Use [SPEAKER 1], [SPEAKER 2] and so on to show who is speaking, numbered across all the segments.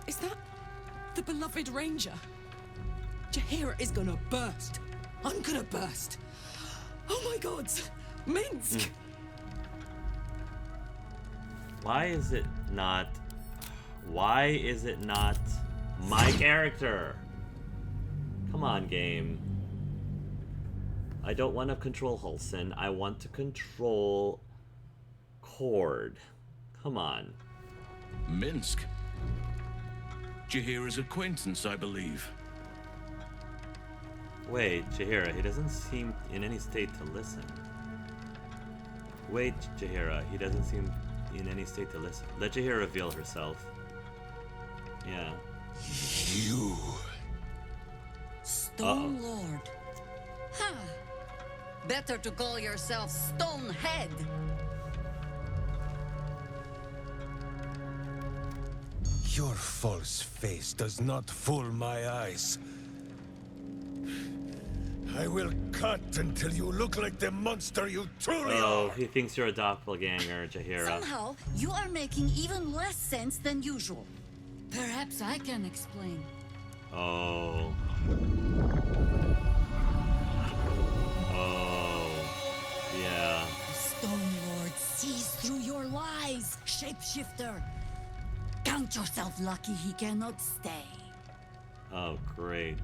[SPEAKER 1] Is that the beloved ranger? Jaheira is gonna burst. I'm gonna burst. Oh my gods! Minsc!
[SPEAKER 2] Why is it not my character? Come on, game. I don't want to control Hulson. I want to control Cord. Come on.
[SPEAKER 3] Minsc. Jaheira's acquaintance, I believe.
[SPEAKER 2] Wait, Jaheira, he doesn't seem in any state to listen. Wait, Jaheira, he doesn't seem in any state to listen. Let Jaheira reveal herself. Yeah.
[SPEAKER 4] You.
[SPEAKER 5] Stone Lord. Huh. Better to call yourself Stonehead.
[SPEAKER 4] Your false face does not fool my eyes. I will cut until you look like the monster you truly
[SPEAKER 2] Oh,
[SPEAKER 4] are.
[SPEAKER 2] he thinks you're a doppelganger, Jaheira.
[SPEAKER 5] Somehow, you are making even less sense than usual. Perhaps I can explain.
[SPEAKER 2] Oh. Oh. Yeah.
[SPEAKER 5] The Stone Lord sees through your lies, shapeshifter. Count yourself lucky he cannot stay.
[SPEAKER 2] Oh, great.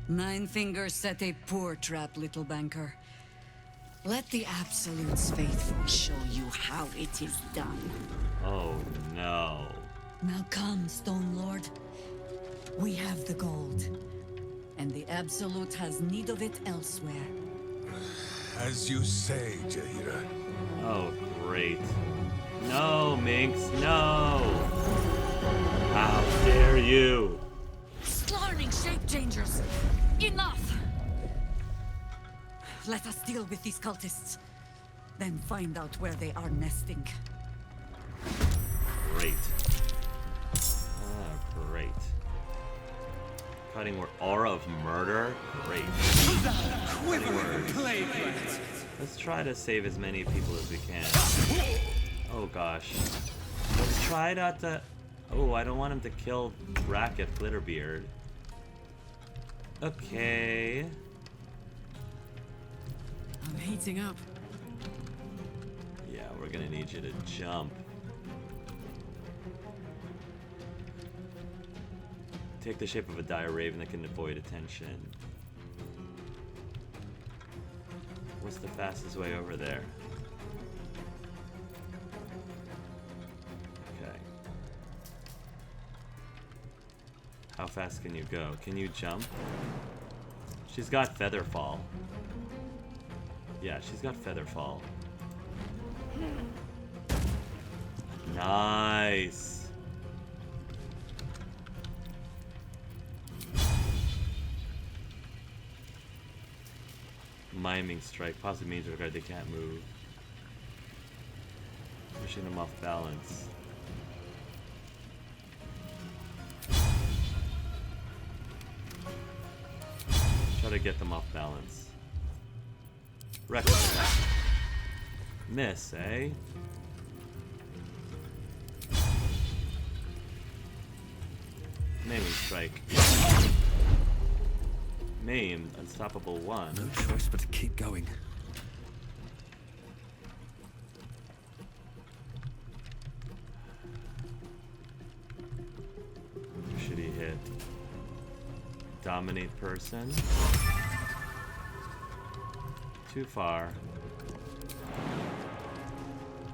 [SPEAKER 5] Nine Fingers set a poor trap, little banker. Let the Absolute's faithful show you how it is done.
[SPEAKER 2] Oh, no.
[SPEAKER 5] Now come, Stone Lord. We have the gold, and the Absolute has need of it elsewhere.
[SPEAKER 4] As you say, Jaheira.
[SPEAKER 2] Oh, great. No, Minsc, no! How dare you!
[SPEAKER 5] Slarning shape changers! Enough! Let us deal with these cultists, then find out where they are nesting.
[SPEAKER 2] Great. Ah, great. Cutting aura of murder? Great. Let's try to save as many people as we can. Oh gosh. Let's try not to... Oh, I don't want him to kill Racket Glitterbeard. Okay.
[SPEAKER 1] I'm heating up.
[SPEAKER 2] Yeah, we're gonna need you to jump. Take the shape of a dire raven that can avoid attention. What's the fastest way over there? Okay. How fast can you go? Can you jump? She's got Featherfall. Yeah, she's got Featherfall. Nice. Miming strike. Positive means regard they can't move. Pushing them off balance. Try to get them off balance. Reckless. Miss, eh? Maiming strike. Maimed, unstoppable 1.
[SPEAKER 6] No choice but to keep going.
[SPEAKER 2] Who should he hit? Dominate person. Too far.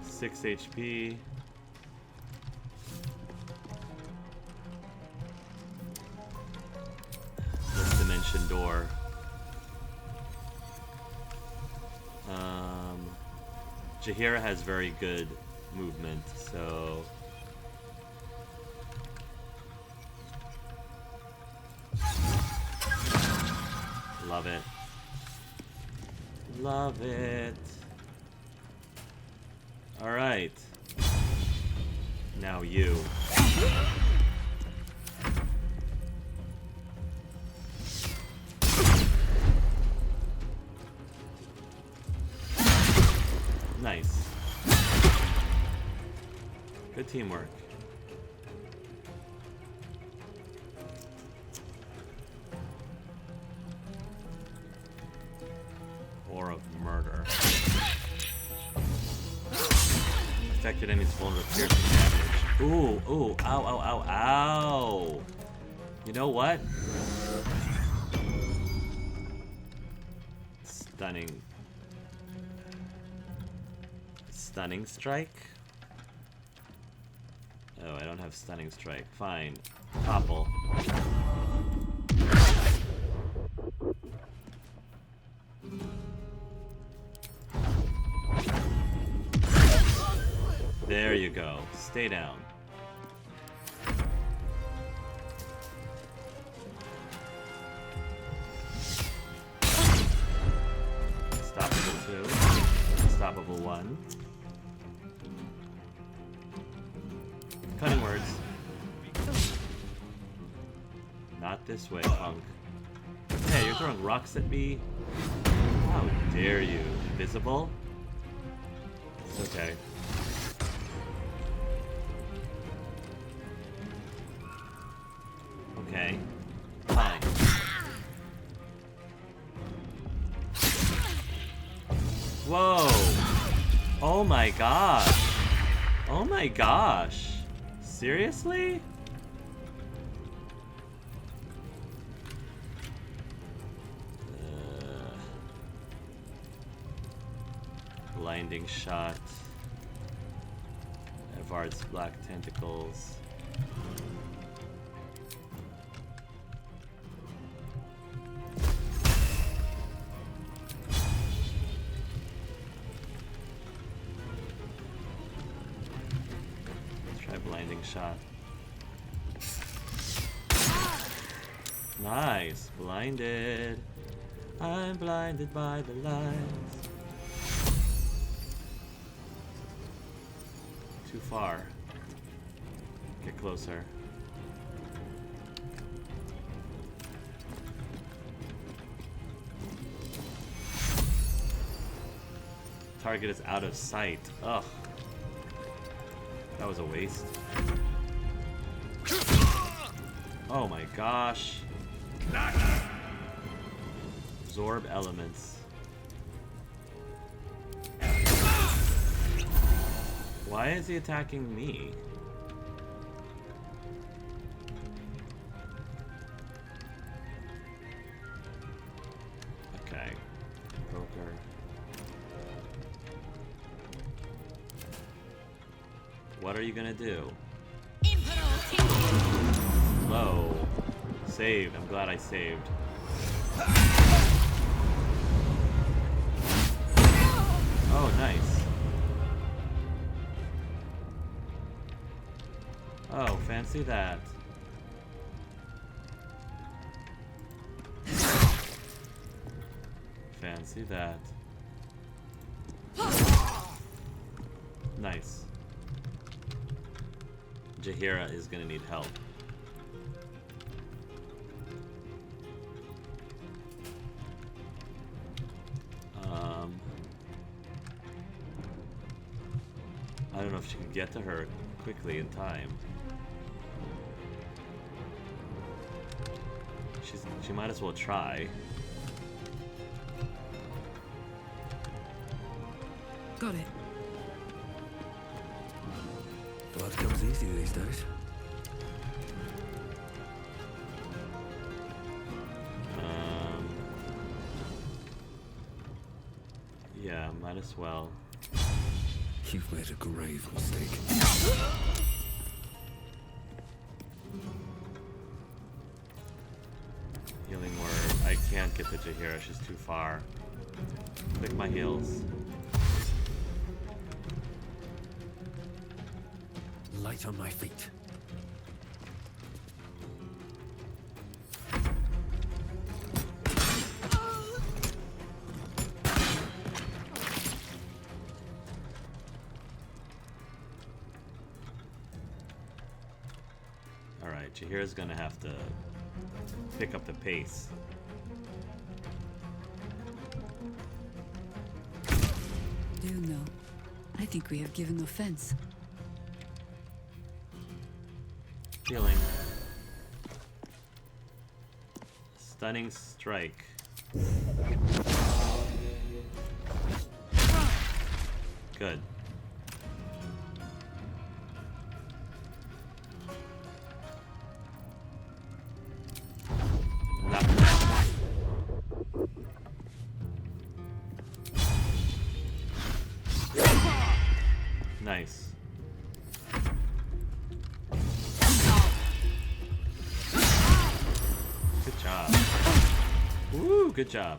[SPEAKER 2] 6 HP. Dimension door. Jaheira has very good movement, so love it. Love it. All right. Now you. Nice. Good teamwork. inflicted enemies vulnerable to piercing damage. Ooh, ooh, ow, ow, ow, ow. You know what? Stunning. Stunning strike? Oh, I don't have stunning strike. Fine. Topple. There you go. Stay down. Unstoppable 2. Unstoppable 1. Cutting words. Not this way, punk. Hey, you're throwing rocks at me? How dare you? Invisible? It's okay. Okay. Fine. Whoa! Oh my gosh! Oh my gosh! Seriously? Blinding shot. Evard's black tentacles. Blinding shot. Nice. Blinded. I'm blinded by the lights. Too far. Get closer. Target is out of sight. Ugh. That was a waste. Oh my gosh. Absorb elements. Why is he attacking me? Okay. Poker. What are you gonna do? Low. Saved. I'm glad I saved. Oh, nice. Oh, fancy that. Fancy that. Nice. Jaheira is gonna need help. I don't know if she can get to her quickly in time. She might as well try.
[SPEAKER 1] Got it.
[SPEAKER 4] Blood comes easy these days.
[SPEAKER 2] Yeah, might as well.
[SPEAKER 4] You've made a grave mistake.
[SPEAKER 2] Healing word. I can't get to Jaheira, she's too far. Click my heals.
[SPEAKER 4] Light on my feet.
[SPEAKER 2] Alright, Jaheira's gonna have to pick up the pace.
[SPEAKER 5] Do you know? I think we have given offense.
[SPEAKER 2] Healing. Stunning strike. Good. Woo, good job.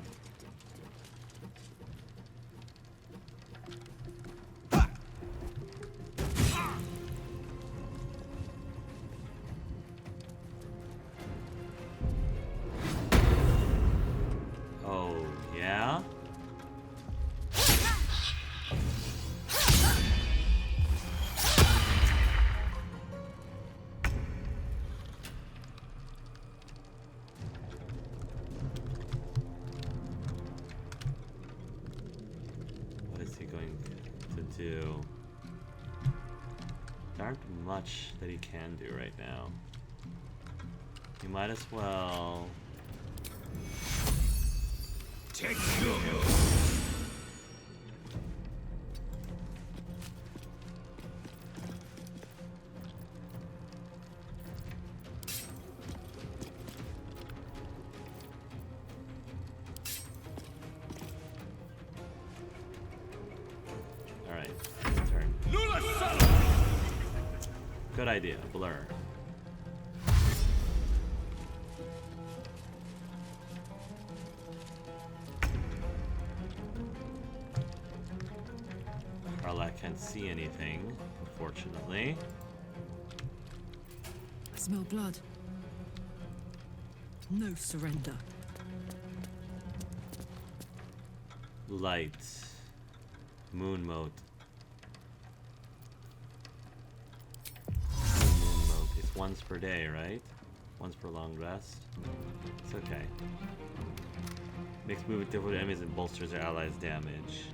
[SPEAKER 2] Oh, yeah? What is he going to do? There aren't much that he can do right now. He might as well...
[SPEAKER 4] Take you.
[SPEAKER 2] Alright, turn. Good idea, blur. Karlak can't see anything, unfortunately.
[SPEAKER 1] I smell blood. No surrender.
[SPEAKER 2] Light. Moon mode. Moon mode. It's once per day, right? Once per long rest. It's okay. Makes movement difficult to enemies and bolsters their allies' damage.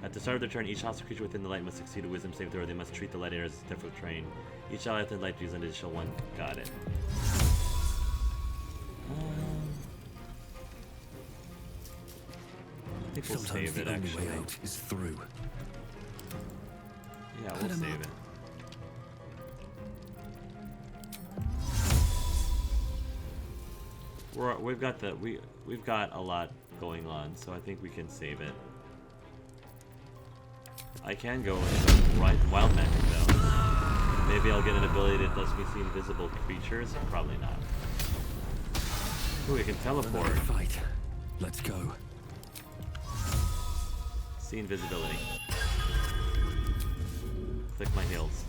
[SPEAKER 2] At the start of their turn, each hostile creature within the light must succeed a wisdom saving throw. They must treat the light area as difficult terrain. Each ally within the light uses an additional one. Got it. I think we'll
[SPEAKER 4] Sometimes
[SPEAKER 2] save it,
[SPEAKER 4] the only
[SPEAKER 2] actually.
[SPEAKER 4] way out is through.
[SPEAKER 2] Yeah,
[SPEAKER 1] Put
[SPEAKER 2] we'll
[SPEAKER 1] 'em
[SPEAKER 2] save
[SPEAKER 1] up.
[SPEAKER 2] it. We've got a lot going on, so I think we can save it. I can go right wild magic though. Maybe I'll get an ability that lets me see invisible creatures. Probably not. Ooh, we can teleport.
[SPEAKER 4] Another fight. Let's go.
[SPEAKER 2] See invisibility. Click my heels.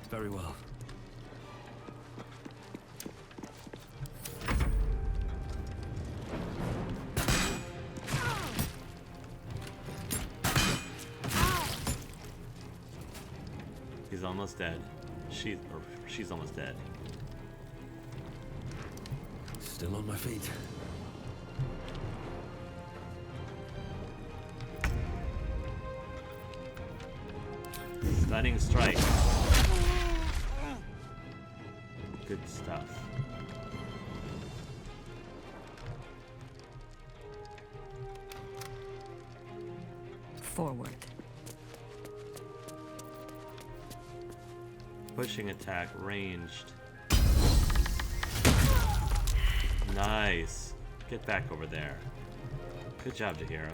[SPEAKER 4] Very well.
[SPEAKER 2] He's almost dead. She's almost dead.
[SPEAKER 4] Still on my feet.
[SPEAKER 2] Stunning strike. Good stuff.
[SPEAKER 5] Forward.
[SPEAKER 2] Pushing attack, ranged. Nice. Get back over there. Good job, Jaheira.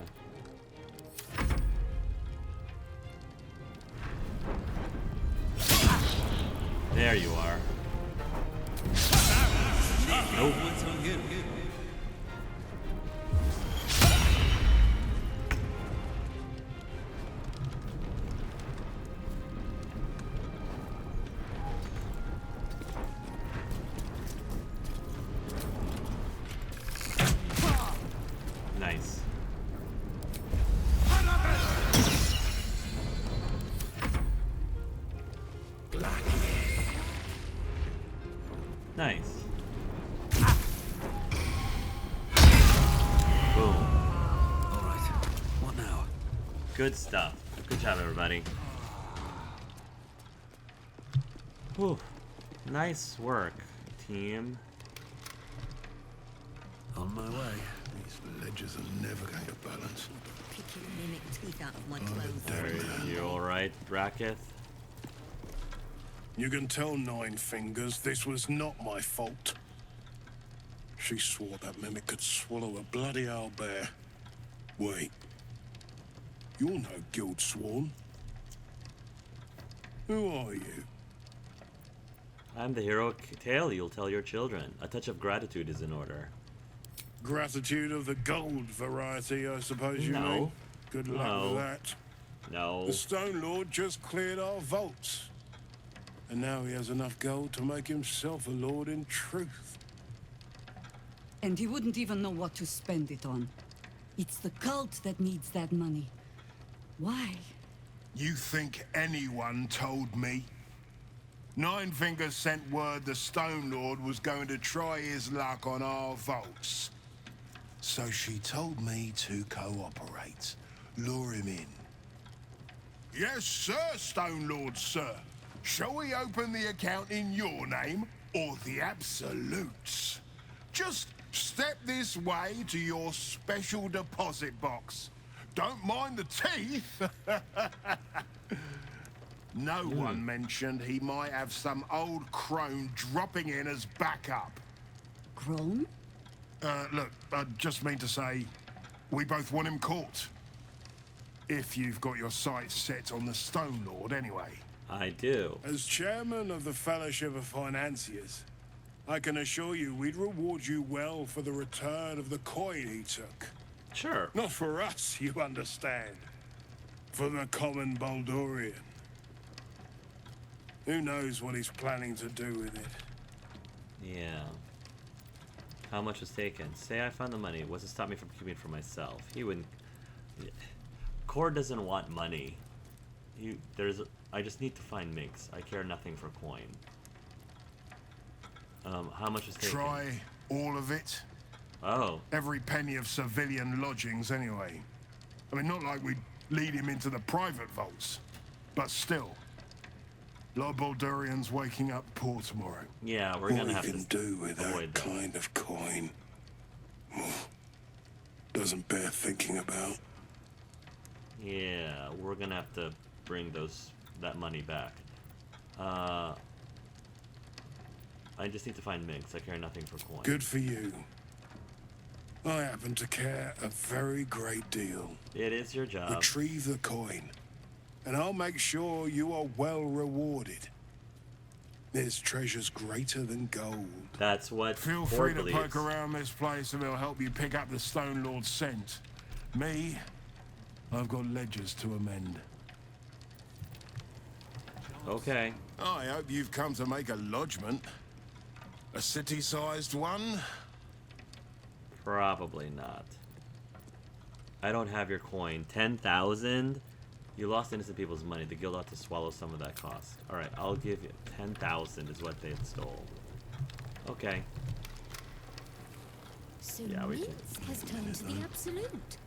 [SPEAKER 2] There you are. Nope. Nice. Nice. Boom.
[SPEAKER 4] All right. What now?
[SPEAKER 2] Good stuff. Good job, everybody. Whew. Nice work, team.
[SPEAKER 4] On my way.
[SPEAKER 6] These ledgers are never going to balance.
[SPEAKER 7] Picking mimic teeth out of my
[SPEAKER 2] Are
[SPEAKER 7] clothes.
[SPEAKER 2] you alright, Raketh?
[SPEAKER 6] You can tell Nine Fingers this was not my fault. She swore that mimic could swallow a bloody owlbear. Wait. You're no guild sworn. Who are you?
[SPEAKER 2] I'm the heroic tale you'll tell your children. A touch of gratitude is in order.
[SPEAKER 6] Gratitude of the gold variety, I suppose you
[SPEAKER 2] No.
[SPEAKER 6] mean? Good luck
[SPEAKER 2] No.
[SPEAKER 6] with that.
[SPEAKER 2] No.
[SPEAKER 6] The Stone Lord just cleared our vaults. And now he has enough gold to make himself a lord in truth.
[SPEAKER 5] And he wouldn't even know what to spend it on. It's the cult that needs that money. Why?
[SPEAKER 6] You think anyone told me? Nine Fingers sent word the Stone Lord was going to try his luck on our vaults. So she told me to cooperate. Lure him in. Yes, sir, Stone Lord, sir. Shall we open the account in your name or the Absolute's? Just step this way to your special deposit box. Don't mind the teeth. No one mentioned he might have some old crone dropping in as backup.
[SPEAKER 5] Crone?
[SPEAKER 6] Look, I just mean to say, we both want him caught. If you've got your sights set on the Stone Lord, anyway.
[SPEAKER 2] I do.
[SPEAKER 6] As chairman of the Fellowship of Financiers, I can assure you we'd reward you well for the return of the coin he took.
[SPEAKER 2] Sure.
[SPEAKER 6] Not for us, you understand. For the common Baldurian. Who knows what he's planning to do with it?
[SPEAKER 2] Yeah. How much was taken? Say I found the money. What's to stop me from keeping it for myself? He wouldn't. Cord doesn't want money. I just need to find Minsc. I care nothing for coin. How much was taken?
[SPEAKER 6] Try all of it.
[SPEAKER 2] Oh.
[SPEAKER 6] Every penny of civilian lodgings, anyway. I mean, not like we'd lead him into the private vaults. But still. A lot of Baldurians waking up poor tomorrow.
[SPEAKER 2] Yeah, we're gonna have to
[SPEAKER 6] do with
[SPEAKER 2] avoid that.
[SPEAKER 6] kind of coin doesn't bear thinking about.
[SPEAKER 2] Yeah, we're gonna have to bring that money back. I just need to find Minsc. I care nothing for coin.
[SPEAKER 6] Good for you. I happen to care a very great deal.
[SPEAKER 2] It is your job.
[SPEAKER 6] Retrieve the coin, and I'll make sure you are well rewarded. There's treasures greater than gold.
[SPEAKER 2] That's what
[SPEAKER 6] Feel
[SPEAKER 2] Cord
[SPEAKER 6] free to
[SPEAKER 2] believes.
[SPEAKER 6] poke around this place and it'll help you pick up the Stone Lord's scent. Me, I've got ledgers to amend.
[SPEAKER 2] Okay.
[SPEAKER 6] I hope you've come to make a lodgment. A city-sized one?
[SPEAKER 2] Probably not. I don't have your coin. 10,000? You lost innocent people's money. The guild ought to swallow some of that cost. Alright, I'll give you 10,000 is what they stole. Okay.
[SPEAKER 8] So
[SPEAKER 2] Yeah, we can-
[SPEAKER 8] Minsc has turned to the Absolute.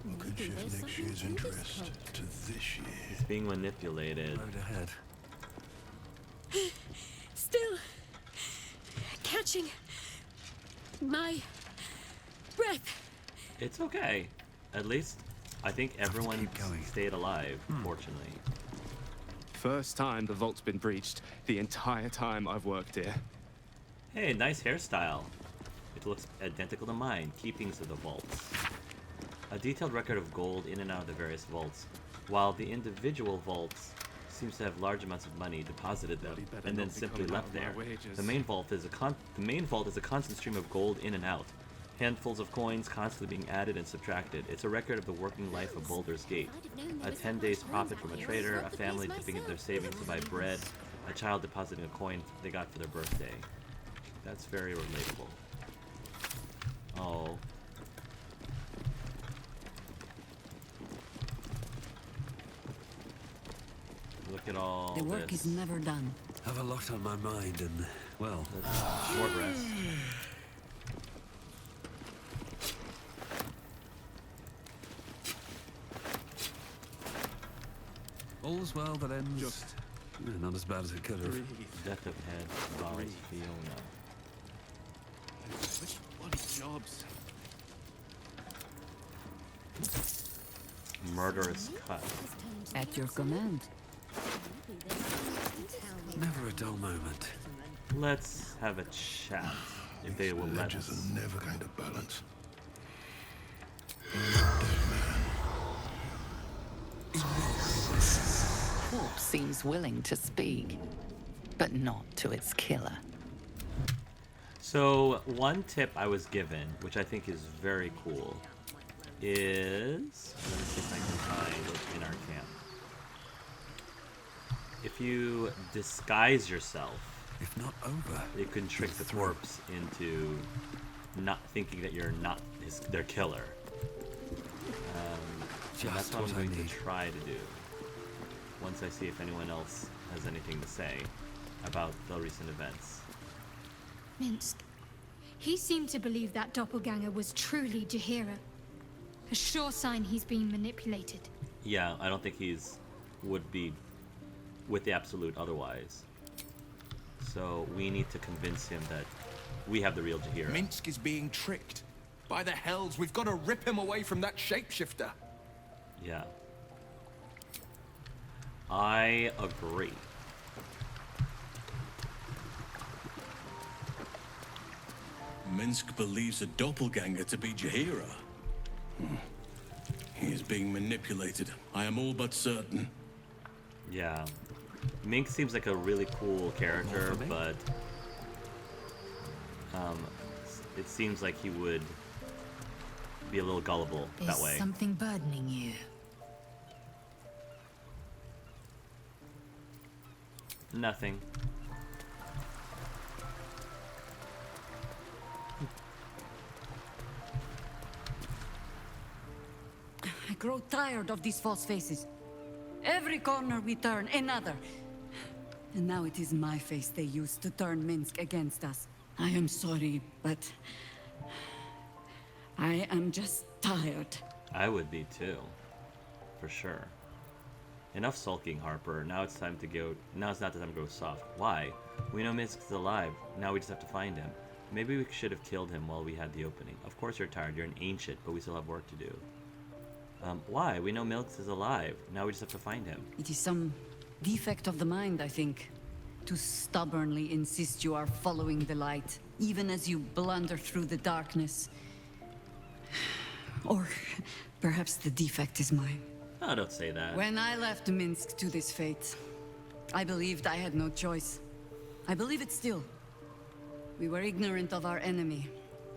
[SPEAKER 6] What could
[SPEAKER 8] Maybe
[SPEAKER 6] shift
[SPEAKER 8] there's
[SPEAKER 6] next
[SPEAKER 8] something
[SPEAKER 6] year's
[SPEAKER 8] to this
[SPEAKER 6] interest
[SPEAKER 8] cult.
[SPEAKER 6] to this year?
[SPEAKER 2] It's being manipulated.
[SPEAKER 4] Road ahead.
[SPEAKER 8] Still catching my breath.
[SPEAKER 2] It's okay. At least, I think everyone
[SPEAKER 4] keep going.
[SPEAKER 2] stayed alive, fortunately.
[SPEAKER 9] First time the vault's been breached the entire time I've worked here.
[SPEAKER 2] Hey, nice hairstyle. It looks identical to mine. Keepings of the vaults. A detailed record of gold in and out of the various vaults, while the individual vaults seems to have large amounts of money deposited them
[SPEAKER 9] Bloody better
[SPEAKER 2] and then
[SPEAKER 9] not be
[SPEAKER 2] simply
[SPEAKER 9] coming out
[SPEAKER 2] left
[SPEAKER 9] of my
[SPEAKER 2] there.
[SPEAKER 9] wages.
[SPEAKER 2] The main vault is a constant stream of gold in and out. Handfuls of coins constantly being added and subtracted. It's a record of the working life of Baldur's Gate. A 10 days profit from a trader, a family dipping into their savings to buy bread, a child depositing a coin they got for their birthday. That's very relatable. Oh. Look at all
[SPEAKER 5] The work
[SPEAKER 2] this.
[SPEAKER 5] is never done.
[SPEAKER 4] Have a lot on my mind and, well,
[SPEAKER 2] Short rest.
[SPEAKER 4] all's well that ends. Not as bad as it could have.
[SPEAKER 2] Death of Head, Varys Fiona.
[SPEAKER 9] Which bloody jobs?
[SPEAKER 2] Murderous Cut.
[SPEAKER 5] At your command.
[SPEAKER 4] Never a dull moment.
[SPEAKER 2] Let's have a chat, if they will let
[SPEAKER 6] Ledgers
[SPEAKER 2] us.
[SPEAKER 6] are never going to balance.
[SPEAKER 10] Corpse seems willing to speak. but not to its killer.
[SPEAKER 2] So, one tip I was given, which I think is very cool, is... Let me see if I can find it in our camp. If you disguise yourself,
[SPEAKER 4] If not over,
[SPEAKER 2] you can trick the corpse into not thinking that you're not their killer. So that's what I'm going to try to do. Once I see if anyone else has anything to say about the recent events.
[SPEAKER 11] Minsc. He seemed to believe that doppelganger was truly Jaheira. A sure sign he's being manipulated.
[SPEAKER 2] Yeah, I don't think would be with the Absolute otherwise. So we need to convince him that we have the real Jaheira.
[SPEAKER 12] Minsc is being tricked. By the hells, we've got to rip him away from that shapeshifter.
[SPEAKER 2] Yeah. I agree.
[SPEAKER 3] Minsc believes a doppelganger to be Jaheira. He is being manipulated. I am all but certain.
[SPEAKER 2] Yeah. Minsc seems like a really cool character, but it seems like he would be a little gullible that way.
[SPEAKER 10] Is something burdening you?
[SPEAKER 2] Nothing.
[SPEAKER 5] I grow tired of these false faces. Every corner we turn, another. And now it is my face they use to turn Minsc against us. I am sorry, but... I am just tired.
[SPEAKER 2] I would be too. For sure. Enough sulking, Harper. Now it's time to go... Now it's not the time to go soft. Why? We know Minsc is alive. Now we just have to find him. Maybe we should have killed him while we had the opening. Of course you're tired. You're an ancient, but we still have work to do. Why? We know Minsc is alive. Now we just have to find him.
[SPEAKER 5] It is some defect of the mind, I think. To stubbornly insist you are following the light, even as you blunder through the darkness. Or perhaps the defect is mine.
[SPEAKER 2] Oh, don't say that.
[SPEAKER 5] When I left Minsc to this fate, I believed I had no choice. I believe it still. We were ignorant of our enemy,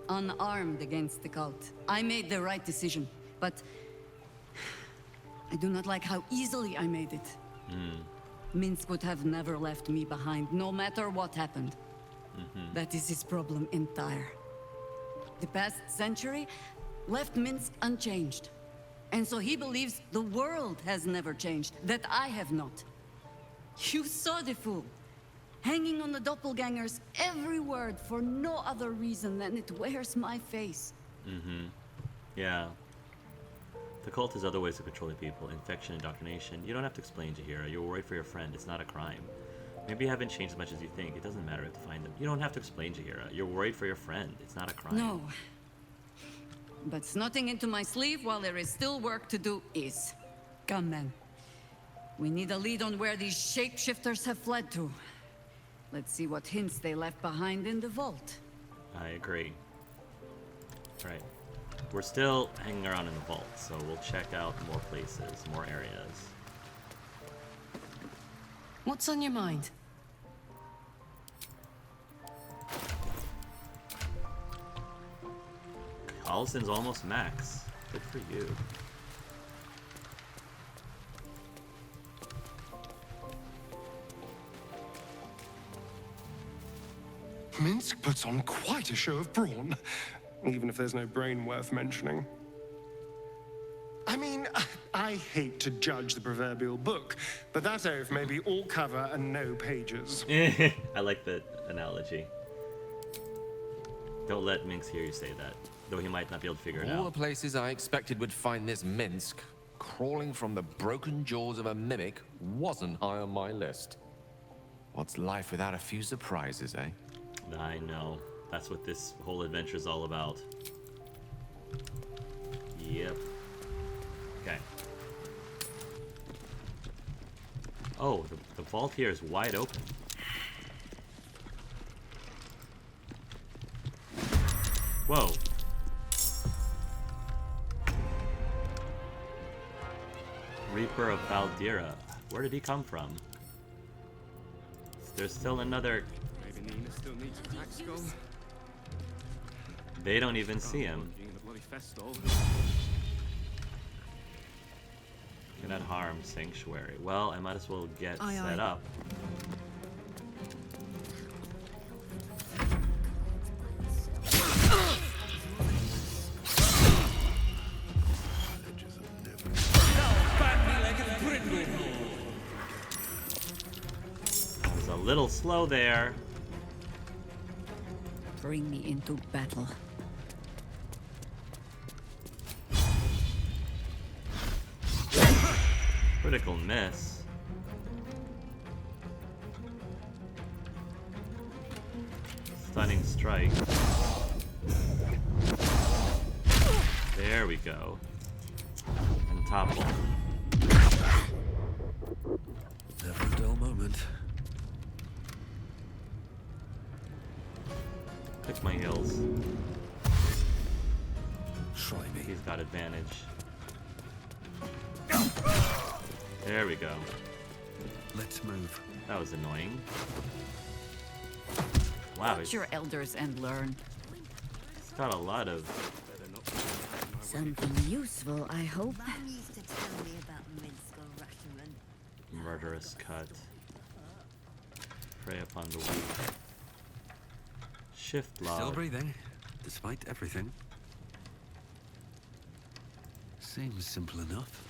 [SPEAKER 5] unarmed against the cult. I made the right decision, but I do not like how easily I made it. Minsc would have never left me behind, no matter what happened. That is his problem entire. The past century left Minsc unchanged. And so he believes the world has never changed, that I have not. You saw the fool, hanging on the doppelganger's every word for no other reason than it wears my face.
[SPEAKER 2] Yeah. The cult has other ways of controlling people. Infection, indoctrination. You don't have to explain, Jaheira. You're worried for your friend. It's not a crime. Maybe you haven't changed as much as you think. It doesn't matter. We have to find them. You don't have to explain, Jaheira. You're worried for your friend. It's not a crime.
[SPEAKER 5] No. But snotting into my sleeve while there is still work to do is. Come, then. We need a lead on where these shapeshifters have fled to. Let's see what hints they left behind in the vault.
[SPEAKER 2] I agree. Right. We're still hanging around in the vault, so we'll check out more places, more areas.
[SPEAKER 1] What's on your mind?
[SPEAKER 2] Allison's almost max. Good for you.
[SPEAKER 6] Minsc puts on quite a show of brawn, even if there's no brain worth mentioning. I mean, I hate to judge the proverbial book, but that oaf may be all cover and no pages.
[SPEAKER 2] I like the analogy. Don't let Minsc hear you say that, though he might not be able to figure it
[SPEAKER 12] All
[SPEAKER 2] out.
[SPEAKER 12] the places I expected would find this Minsc, crawling from the broken jaws of a mimic, wasn't high on my list. What's life without a few surprises, eh?
[SPEAKER 2] I know. That's what this whole adventure is all about. Yep. Okay. Oh, the vault here is wide open. Whoa. Reaper of Baldur. Where did he come from? There's still another.
[SPEAKER 9] Maybe Nina still needs a cracked skull.
[SPEAKER 2] They don't even see him.
[SPEAKER 9] In the bloody festival.
[SPEAKER 2] Cannot harm sanctuary. Well, I might as well get
[SPEAKER 1] Aye,
[SPEAKER 2] set
[SPEAKER 1] aye.
[SPEAKER 2] up. I was a little slow there.
[SPEAKER 5] Bring me into battle.
[SPEAKER 2] Critical miss. Stunning strike. There we go. And topple.
[SPEAKER 3] Never a dull moment.
[SPEAKER 2] Pick my heels.
[SPEAKER 3] Try me.
[SPEAKER 2] He's got advantage. There we go.
[SPEAKER 3] Let's move.
[SPEAKER 2] That was annoying. Wow,
[SPEAKER 5] Watch your elders and learn.
[SPEAKER 2] he's got a lot of.
[SPEAKER 5] Something useful, I hope.
[SPEAKER 7] Mum used to tell me about Minsc or Rashomon.
[SPEAKER 2] Murderous cut. Prey upon the weak. Shift log.
[SPEAKER 3] Still breathing, despite everything. Seems simple enough.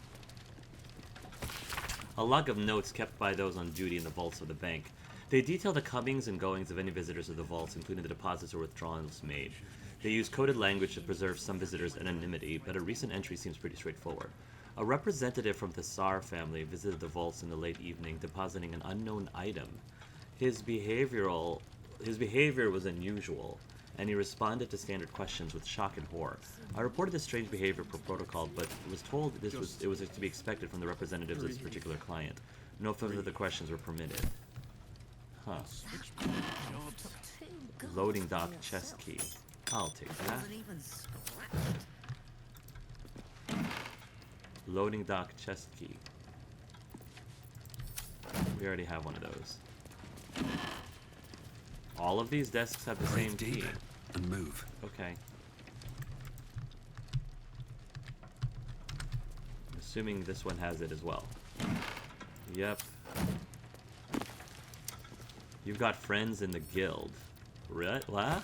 [SPEAKER 2] A log of notes kept by those on duty in the vaults of the bank. They detail the comings and goings of any visitors to the vaults, including the deposits or withdrawals made. They use coded language to preserve some visitors' anonymity, but a recent entry seems pretty straightforward. A representative from the Tsar family visited the vaults in the late evening, depositing an unknown item. His behavior was unusual, and he responded to standard questions with shock and horror. I reported this strange behavior per protocol, but was told it was to be expected from the representatives of this particular client. No further questions were permitted. Huh. Loading dock chest key. I'll take that.
[SPEAKER 7] Wasn't even scratched.
[SPEAKER 2] Loading dock chest key. We already have one of those. All of these desks have the same key.
[SPEAKER 3] Deep and move.
[SPEAKER 2] Okay. Assuming this one has it as well. Yep. You've got friends in the guild. What?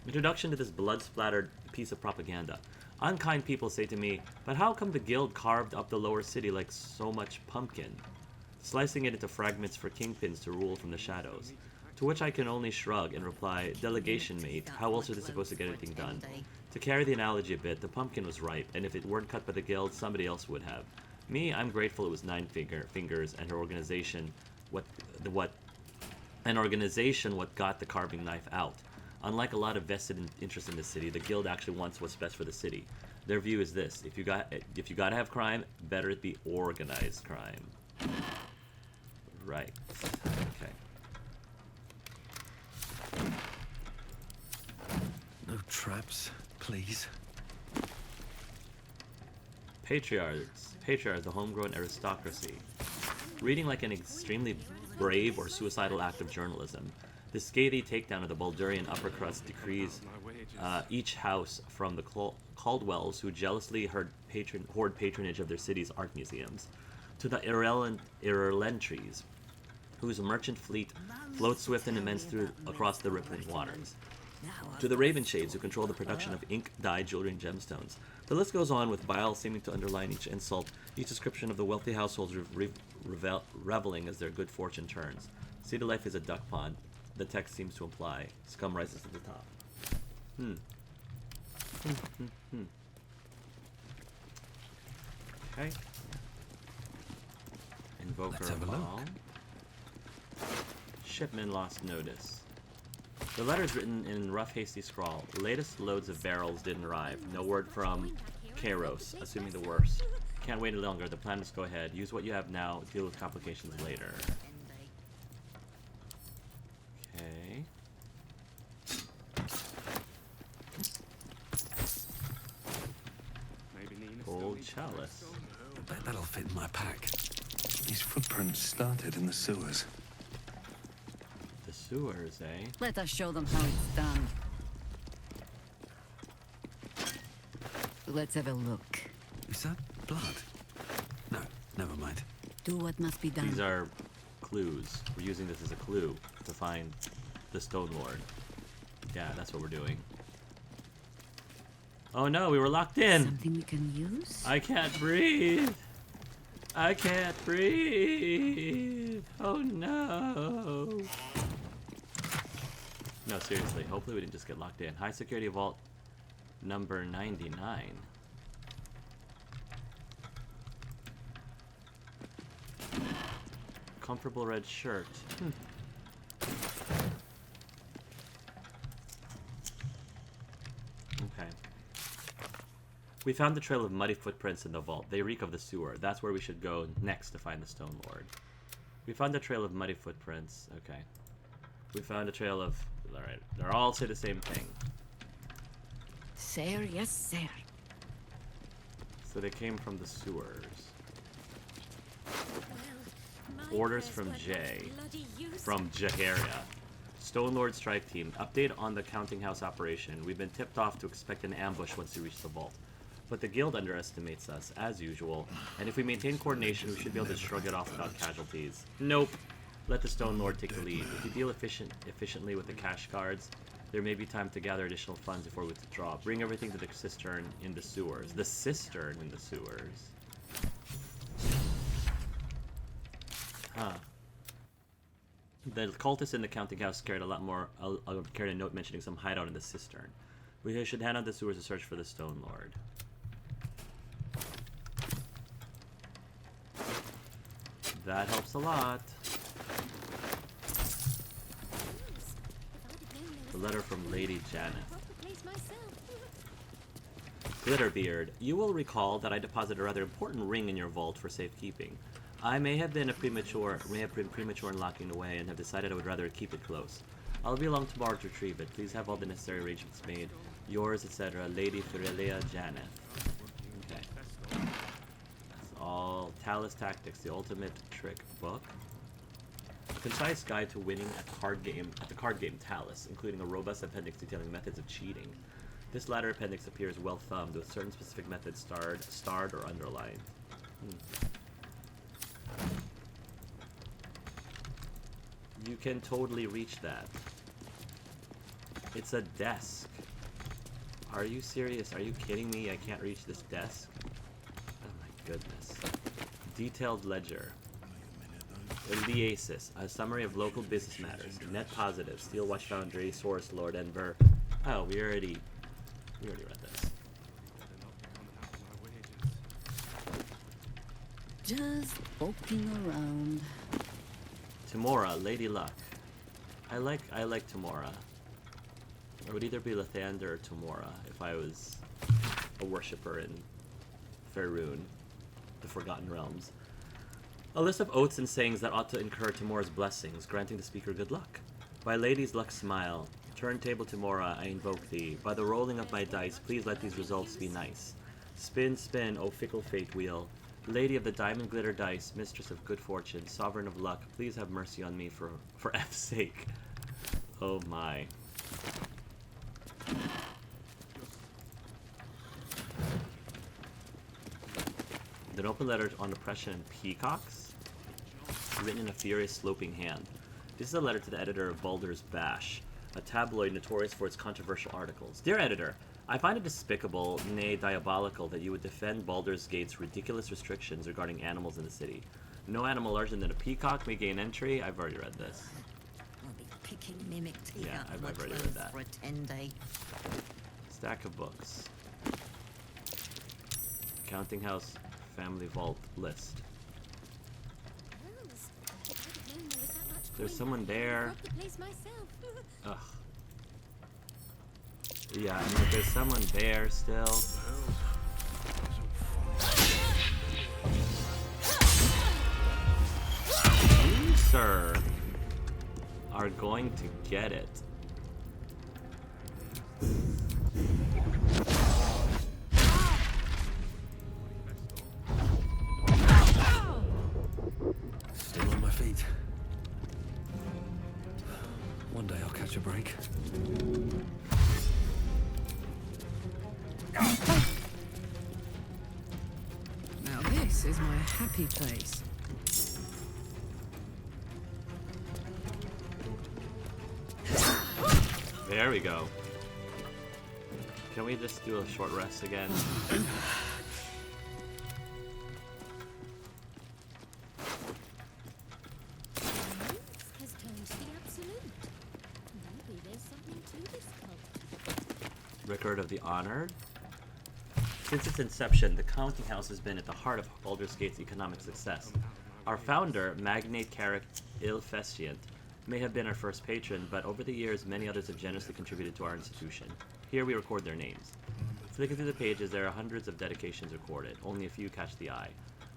[SPEAKER 2] Introduction to this blood-splattered piece of propaganda. Unkind people say to me, but how come the guild carved up the lower city like so much pumpkin, slicing it into fragments for kingpins to rule from the shadows? To which I can only shrug and reply, delegation mate, how else are they supposed to get anything done? To carry the analogy a bit, the pumpkin was ripe, and if it weren't cut by the guild, somebody else would have. Me, I'm grateful it was Nine Fingers and her organization what got the carving knife out. Unlike a lot of vested interest in the city, the guild actually wants what's best for the city. Their view is this: if you gotta have crime, better it be organized crime. Right. Okay.
[SPEAKER 3] No traps, please.
[SPEAKER 2] Patriarchs, the homegrown aristocracy. Reading like an extremely brave or suicidal act of journalism. The scathy takedown of the Baldurian upper crust decrees each house from the Caldwells, who jealously hoard patronage of their city's art museums, to the Irelentries, whose merchant fleet floats swift and immense across the rippling waters, to the Ravenshades, who control the production of ink, dye, jewelry, and gemstones. The list goes on, with bile seeming to underline each insult, each description of the wealthy households reveling as their good fortune turns. City life is a duck pond, the text seems to imply. Scum rises to the top. Okay. Invoker
[SPEAKER 3] Let's have a look.
[SPEAKER 2] Ball. Shipment lost notice. The letter's written in rough, hasty scrawl. Latest loads of barrels didn't arrive. No word from Kairos, assuming the worst. Can't wait any longer. The plan is go ahead. Use what you have now. Deal with complications later. Okay. Gold chalice.
[SPEAKER 3] I bet that'll fit in my pack. These footprints started in the sewers.
[SPEAKER 2] sewers, eh?
[SPEAKER 5] Let us show them how it's done. Let's have a look.
[SPEAKER 13] Is that blood? No, never mind.
[SPEAKER 5] Do what must be done.
[SPEAKER 2] These are clues. We're using this as a clue to find the Stone Lord. Yeah, that's what we're doing. Oh no, we were locked in!
[SPEAKER 5] Something we can use?
[SPEAKER 2] I can't breathe! I can't breathe! Oh no! No, seriously, hopefully we didn't just get locked in. High security vault number 99. Comfortable red shirt. Okay. We found the trail of muddy footprints in the vault. They reek of the sewer. That's where we should go next to find the Stone Lord. We found a trail of muddy footprints. Okay. We found a trail of... Alright, they're all say the same thing.
[SPEAKER 5] Sir, yes, sir.
[SPEAKER 2] So they came from the sewers. Orders from Jay. From Jaheria. Stone Lord Strike Team. Update on the counting house operation. We've been tipped off to expect an ambush once we reach the vault. But the guild underestimates us, as usual. And if we maintain coordination, we should be able to shrug it off without casualties. Nope. Let the Stone Lord take the lead. If we deal efficiently with the cash cards, there may be time to gather additional funds before we withdraw. Bring everything to the cistern in the sewers. The cistern in the sewers. Huh. The cultists in the counting house carried a lot more. Carried a note mentioning some hideout in the cistern. We should head on the sewers to search for the Stone Lord. That helps a lot. The letter from Lady Janet. Glitterbeard, you will recall that I deposited a rather important ring in your vault for safekeeping. I may have been premature in locking it away and have decided I would rather keep it close. I'll be along tomorrow to retrieve it. Please have all the necessary arrangements made. Yours, etc., Lady Firelia Janet. Okay. That's all. Talus Tactics, the ultimate trick book. A concise guide to winning at the card game Talus, including a robust appendix detailing methods of cheating. This latter appendix appears well thumbed, with certain specific methods starred or underlined. You can totally reach that. It's a desk. Are you serious? Are you kidding me? I can't reach this desk? Oh my goodness. Detailed ledger. Liasis, a summary of local business matters. Net positive. Steel Watch Foundry, Source, Lord Enver. Oh, we already read this.
[SPEAKER 5] Just poking around.
[SPEAKER 2] Tamora, Lady Luck. I like Tamora. I would either be Lathander or Tamora if I was a worshipper in Faerun, the Forgotten Realms. A list of oaths and sayings that ought to incur Tamora's blessings, granting the speaker good luck. By Lady's Luck smile, turntable Tamora, I invoke thee. By the rolling of my dice, please let these results be nice. Spin, spin, O fickle fate wheel. Lady of the diamond glitter dice, mistress of good fortune, sovereign of luck, please have mercy on me for F's sake. Oh my. An open letter on oppression and peacocks, written in a furious sloping hand. This is a letter to the editor of Baldur's Bash, a tabloid notorious for its controversial articles. Dear editor, I find it despicable, nay diabolical, that you would defend Baldur's Gate's ridiculous restrictions regarding animals in the city. No animal larger than a peacock may gain entry. I've already read this.
[SPEAKER 7] I'll be picking mimic teeth
[SPEAKER 2] Yeah,
[SPEAKER 7] out
[SPEAKER 2] I've
[SPEAKER 7] of my
[SPEAKER 2] already read
[SPEAKER 7] clothes
[SPEAKER 2] that.
[SPEAKER 7] for a 10-day.
[SPEAKER 2] Stack of books. Counting House Family Vault list. There's someone there. Ugh. Yeah, I mean, if there's someone there still. You, sir, are going to get it.
[SPEAKER 13] Still on my feet. One day I'll catch a break.
[SPEAKER 1] Now this is my happy place.
[SPEAKER 2] There we go. Can we just do a short rest again?
[SPEAKER 8] Has turned to the absolute. Maybe there's something to this cult.
[SPEAKER 2] Record of the Honored. Since its inception, the counting house has been at the heart of Baldur's Gate's economic success. Our founder, Magnate Carrick Ilfescient, may have been our first patron, but over the years, many others have generously contributed to our institution. Here we record their names. Flicking through the pages, there are hundreds of dedications recorded. Only a few catch the eye.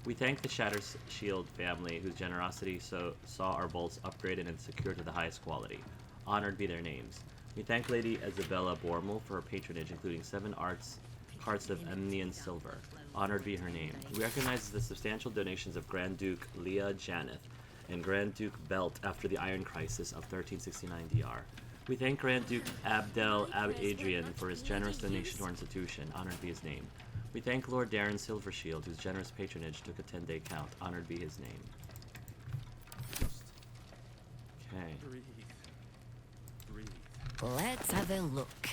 [SPEAKER 2] We thank the Shatter Shield family, whose generosity saw our bolts upgraded and secured to the highest quality. Honored be their names. We thank Lady Isabella Bormel for her patronage, including 7 carts of Emnian silver. Honored be her name. We recognize the substantial donations of Grand Duke Leah Janeth and Grand Duke Belt after the Iron Crisis of 1369 DR. We thank Grand Duke Abdel Adrian for his generous donation to our institution. Honored be his name. We thank Lord Darren Silvershield, whose generous patronage took a 10-day count. Honored be his name. Okay.
[SPEAKER 7] Let's have a look.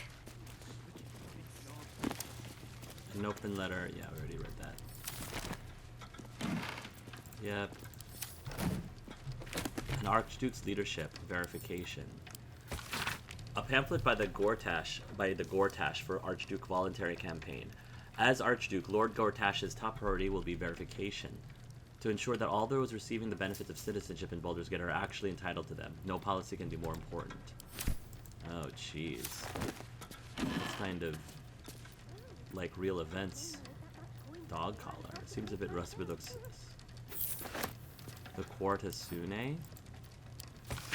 [SPEAKER 2] An open letter. Yeah, we already read that. Yep. An Archduke's leadership verification. A pamphlet by the Gortash for Archduke voluntary campaign. As Archduke, Lord Gortash's top priority will be verification, to ensure that all those receiving the benefits of citizenship in Baldur's Gate are actually entitled to them. No policy can be more important. Oh, jeez. It's kind of like real events. Dog collar. Seems a bit rusty, but looks. The Quartasune.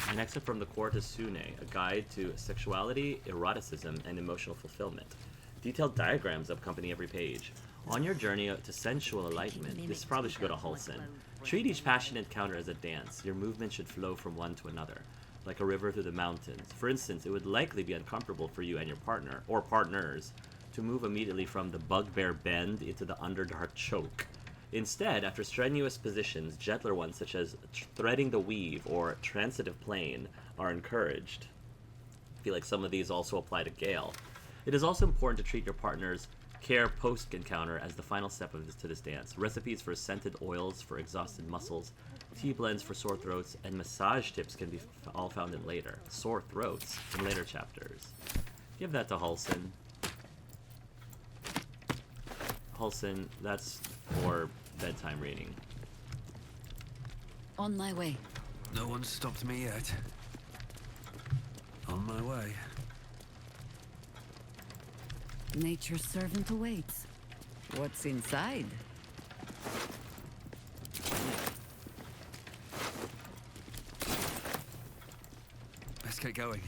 [SPEAKER 2] An excerpt from the Quartasune, a guide to sexuality, eroticism, and emotional fulfillment. Detailed diagrams accompany every page. On your journey to sensual enlightenment, this probably should go to Halsin. Treat each passionate encounter as a dance. Your movement should flow from one to another, like a river through the mountains. For instance, it would likely be uncomfortable for you and your partner, or partners, to move immediately from the Bugbear Bend into the Underdark Choke. Instead, after strenuous positions, gentler ones such as threading the weave or transitive plane are encouraged. I feel like some of these also apply to Gale. It is also important to treat your partner's care post-encounter as the final step to this dance. Recipes for scented oils for exhausted muscles, tea blends for sore throats, and massage tips can be all found in later. Sore throats in later chapters. Give that to Halsin. Halsin, that's for bedtime reading.
[SPEAKER 5] On my way.
[SPEAKER 13] No one's stopped me yet. On my way.
[SPEAKER 5] Nature's servant awaits. What's inside?
[SPEAKER 13] Let's get going.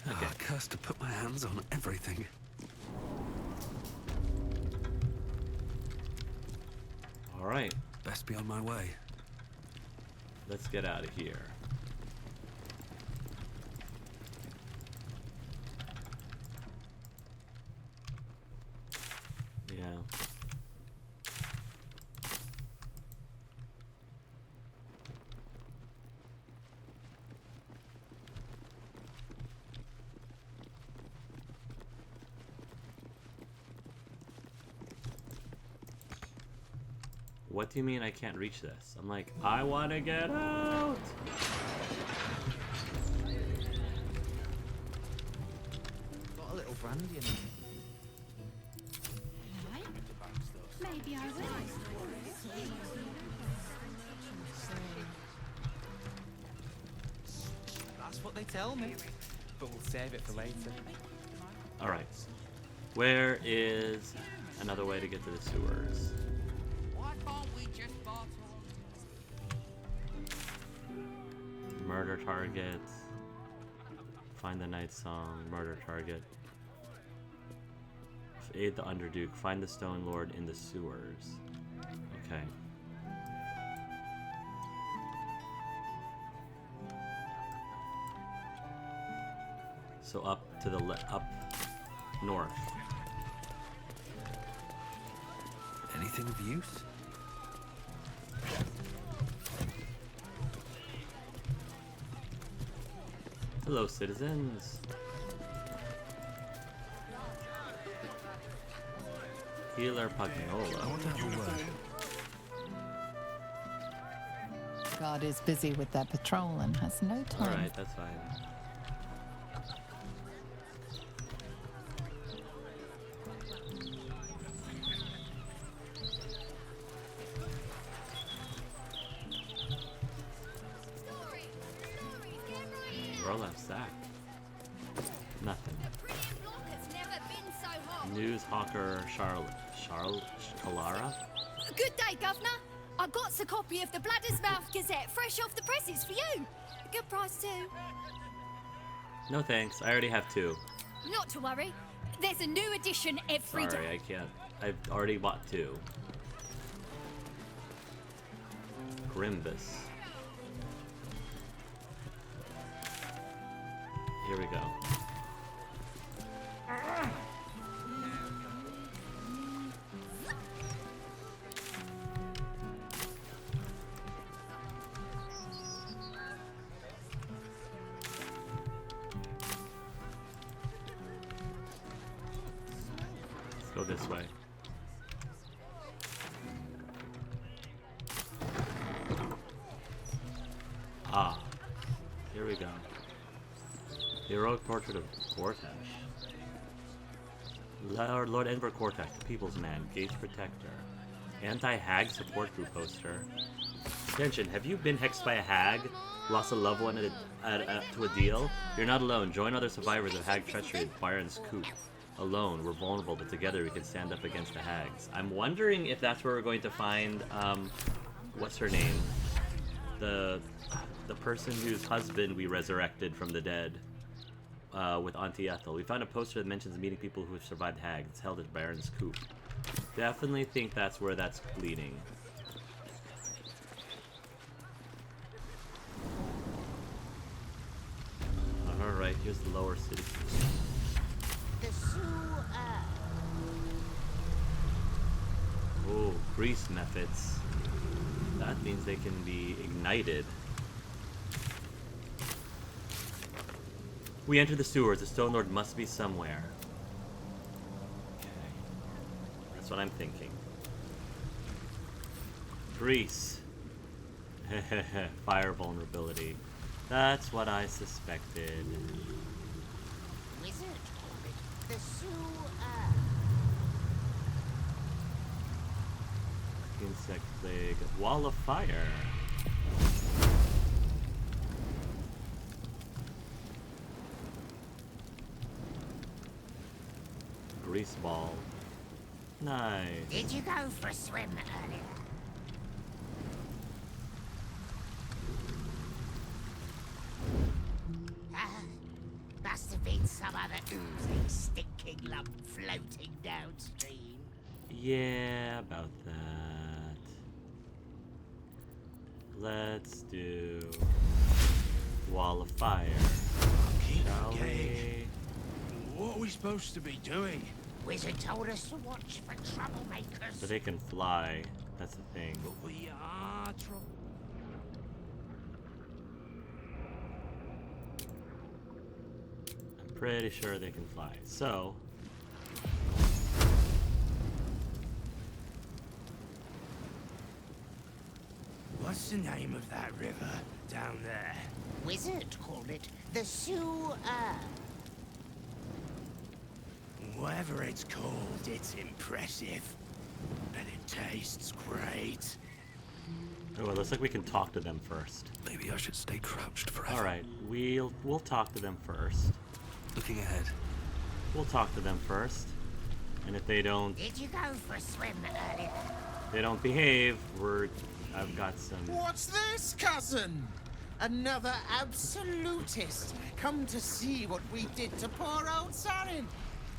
[SPEAKER 13] Okay. Oh, cursed to put my hands on everything.
[SPEAKER 2] Alright.
[SPEAKER 13] Best be on my way.
[SPEAKER 2] Let's get out of here. Yeah. What do you mean I can't reach this? I'm like, I want to get out!
[SPEAKER 14] Got a little brandy in it.
[SPEAKER 11] Maybe I will.
[SPEAKER 14] That's what they tell me. But we'll save it for later.
[SPEAKER 2] Alright. Where is another way to get to the sewers? Murder target. Find the night song. Murder target. Aid the Underduke. Find the Stone Lord in the sewers. Okay. So up to the up north.
[SPEAKER 13] Anything of use?
[SPEAKER 2] Hello, citizens. Healer Pagnola.
[SPEAKER 10] God is busy with that patrol and has no time.
[SPEAKER 2] Alright, that's fine. Roll-up sack. Nothing. News hawker Charlotte. Kalara?
[SPEAKER 15] Good day, Governor. I got a copy of the Bladder's Mouth Gazette fresh off the presses for you. A good price too.
[SPEAKER 2] No thanks. I already have 2.
[SPEAKER 15] Not to worry. There's a new edition every day.
[SPEAKER 2] Sorry, I can't. I've already bought 2. Grimbus. Here we go. Let's go this way. Ah, here we go. Heroic portrait of Cortesh. Lord Edward Cortesh, the People's Man, Gage Protector. Anti-hag support group poster. Attention, have you been hexed by a hag? Lost a loved one to a deal? You're not alone. Join other survivors of hag treachery at Byron's Coop. Alone, we're vulnerable, but together we can stand up against the hags. I'm wondering if that's where we're going to find, what's her name? The person whose husband we resurrected from the dead. With Auntie Ethel. We found a poster that mentions meeting people who have survived hags. It's held at Baron's Coop. Definitely think that's where that's leading. Alright, here's the lower city. Oh, grease methods. That means they can be ignited. We enter the sewers. The Stone Lord must be somewhere. Okay. That's what I'm thinking. Grease. Fire vulnerability. That's what I suspected.
[SPEAKER 16] Wizard, the sewer.
[SPEAKER 2] Insect plague. Wall of fire. Grease ball. Nice.
[SPEAKER 16] Did you go for a swim earlier? Must have been some other oozing, stinking lump floating downstream.
[SPEAKER 2] Yeah, about that. Let's do Wall of Fire. Shall we?
[SPEAKER 4] What are we supposed to be doing?
[SPEAKER 16] Wizard told us to watch for troublemakers.
[SPEAKER 2] So they can fly. That's the thing.
[SPEAKER 4] But we are trouble.
[SPEAKER 2] I'm pretty sure they can fly. So.
[SPEAKER 4] What's the name of that river down there?
[SPEAKER 16] Wizard called it the sewer.
[SPEAKER 4] Whatever it's called, it's impressive. And it tastes great.
[SPEAKER 2] Oh, it looks like we can talk to them first.
[SPEAKER 13] Maybe I should stay crouched forever.
[SPEAKER 2] Alright, we'll talk to them first.
[SPEAKER 13] Looking ahead.
[SPEAKER 2] We'll talk to them first. And if they don't...
[SPEAKER 16] Did you go for a swim earlier?
[SPEAKER 2] They don't behave, I've got some...
[SPEAKER 17] What's this, cousin? Another absolutist. Come to see what we did to poor old Sarin.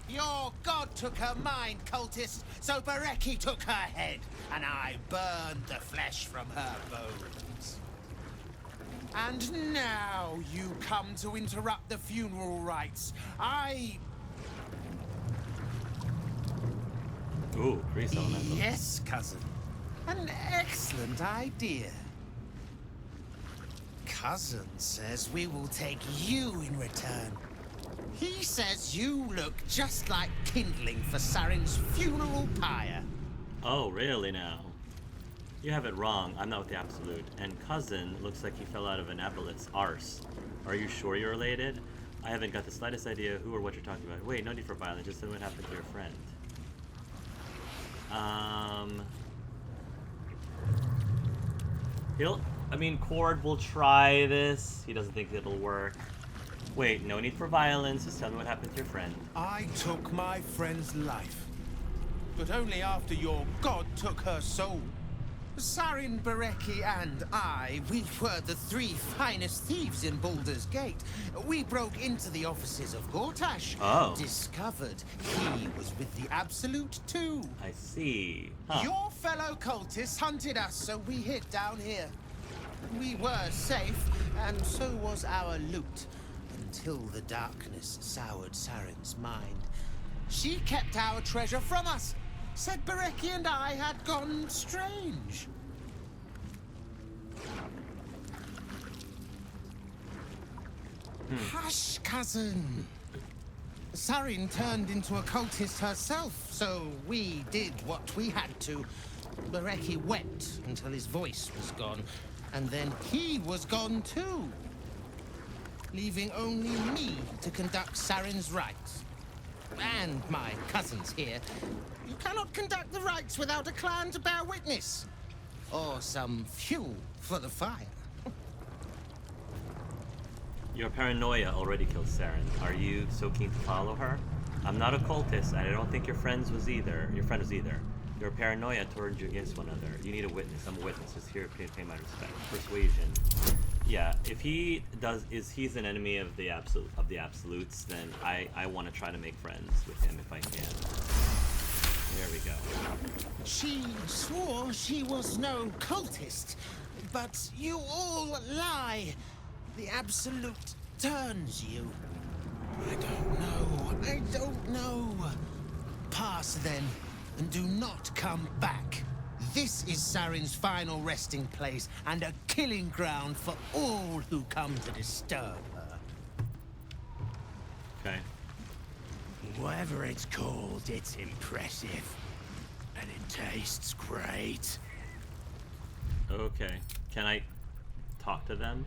[SPEAKER 17] Your god took her mind, cultist, so Bereki took her head, and I burned the flesh from her bones. And now you come to interrupt the funeral rites.
[SPEAKER 2] Ooh, grease elemental.
[SPEAKER 17] Yes, cousin. An excellent idea. Cousin says we will take you in return. He says you look just like kindling for Saren's funeral pyre.
[SPEAKER 2] Oh, really now? You have it wrong. I'm not with the Absolute. And cousin looks like he fell out of an aboleth's arse. Are you sure you're related? I haven't got the slightest idea who or what you're talking about. Wait, no need for violence. Just tell me what happened to your friend. Cord will try this. He doesn't think it'll work. Wait, no need for violence. Just tell me what happened to your friend.
[SPEAKER 17] I took my friend's life, but only after your god took her soul. Saren, Bereki, and I, we were the 3 finest thieves in Baldur's Gate. We broke into the offices of Gortash.
[SPEAKER 2] Oh.
[SPEAKER 17] Discovered he was with the Absolute too.
[SPEAKER 2] I see. Huh.
[SPEAKER 17] Your fellow cultists hunted us, so we hid down here. We were safe, and so was our loot, until the darkness soured Saren's mind. She kept our treasure from us. Said Bereki and I had gone strange. Hush, cousin. Saren turned into a cultist herself, so we did what we had to. Bereki wept until his voice was gone, and then he was gone too, leaving only me to conduct Saren's rites. And my cousins here. You cannot conduct the rites without a clan to bear witness. Or some fuel for the fire.
[SPEAKER 2] Your paranoia already killed Saren. Are you so keen to follow her? I'm not a cultist, and I don't think your friend was either. Your paranoia turned you against one another. You need a witness. I'm a witness. Just here to pay my respect. Persuasion. Yeah, if he he's an enemy of the absolutes, then I want to try to make friends with him if I can. There we go.
[SPEAKER 17] She swore she was no cultist, but you all lie. The Absolute turns you. I don't know. Pass then, and do not come back. This is Saren's final resting place, and a killing ground for all who come to disturb her.
[SPEAKER 2] Okay.
[SPEAKER 18] Whatever it's called, it's impressive. And it tastes great.
[SPEAKER 2] Okay. Can I talk to them?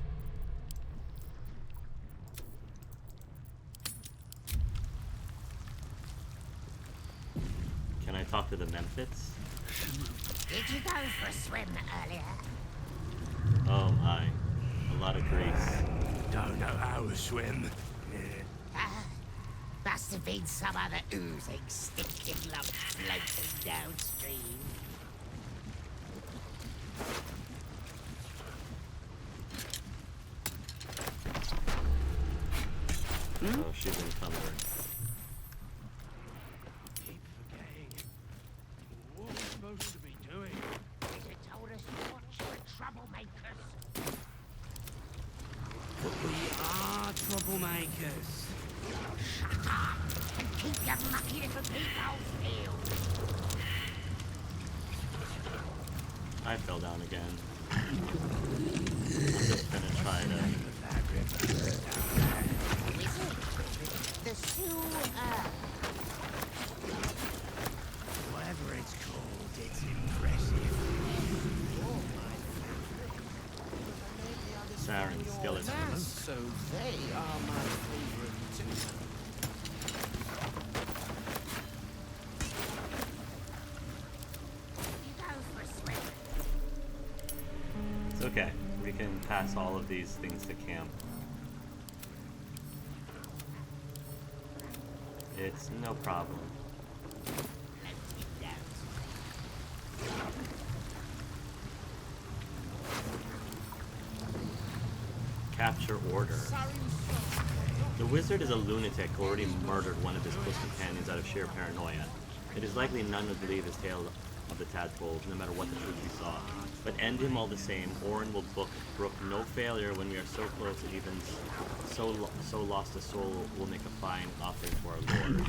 [SPEAKER 2] Can I talk to the Memphis?
[SPEAKER 16] Did you go for a swim earlier?
[SPEAKER 2] Oh my. A lot of grease.
[SPEAKER 18] Don't know how to swim.
[SPEAKER 16] Must have been some other oozing, stinking lump floating downstream.
[SPEAKER 2] Oh, she's encumbered.
[SPEAKER 18] What are we supposed to be doing?
[SPEAKER 16] It told us to watch for troublemakers.
[SPEAKER 18] We are troublemakers.
[SPEAKER 16] Shut up and keep your mucky little peepholes peeled.
[SPEAKER 2] I fell down again. I'm just gonna try to...
[SPEAKER 16] Wizard, the sewer.
[SPEAKER 18] Whatever it's called, it's impressive.
[SPEAKER 2] Saren skeleton.
[SPEAKER 17] So they are my favorite too.
[SPEAKER 2] It's okay. We can pass all of these things to camp. It's no problem. Capture order. The wizard is a lunatic who already murdered one of his close companions out of sheer paranoia. It is likely none would believe his tale of the tadpoles, no matter what the truth we saw. But end him all the same. Orin will brook no failure when we are so close that even so lost a soul will make a fine offering to our Lord.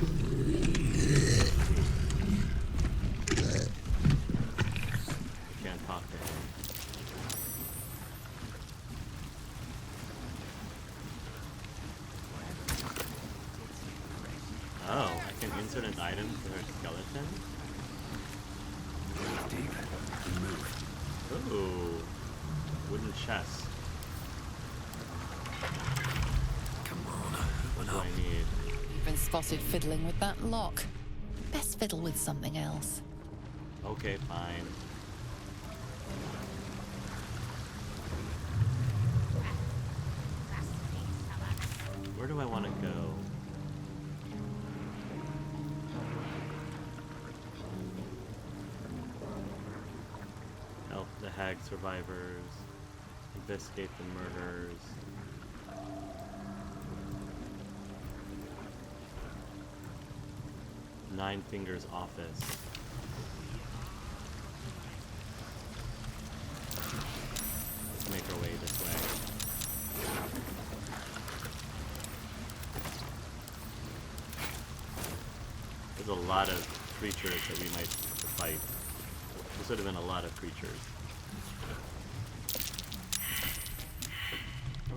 [SPEAKER 2] We can't talk to him. Oh, I can insert an item to her skeleton?
[SPEAKER 13] Deep and move.
[SPEAKER 2] Ooh. Wooden chest.
[SPEAKER 13] Come on,
[SPEAKER 2] What do I need?
[SPEAKER 10] You've been spotted fiddling with that lock. Best fiddle with something else.
[SPEAKER 2] Okay, fine. Where do I want to go? Help the hag survivors. Investigate the murders. Nine Fingers office. Let's make our way this way. There's a lot of creatures that we might have to fight. This would have been a lot of creatures.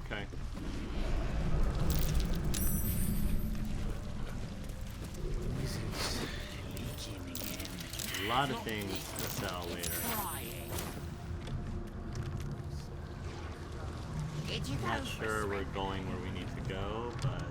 [SPEAKER 2] Okay. A lot of things to sell later. Not sure we're going where we need to go, but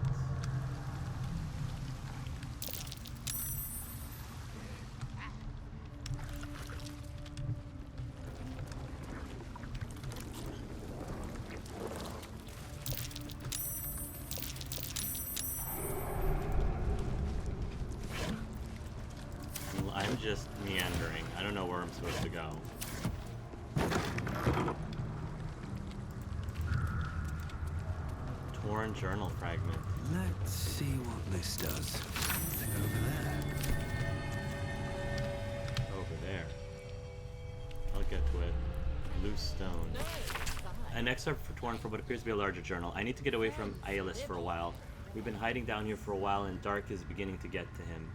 [SPEAKER 2] I'm just meandering. I don't know where I'm supposed to go. Torn journal fragment.
[SPEAKER 13] Let's see what this does. Something over there.
[SPEAKER 2] Over there. I'll get to it. Loose stone. An excerpt torn from what appears to be a larger journal. I need to get away from Aeolus for a while. We've been hiding down here for a while and dark is beginning to get to him.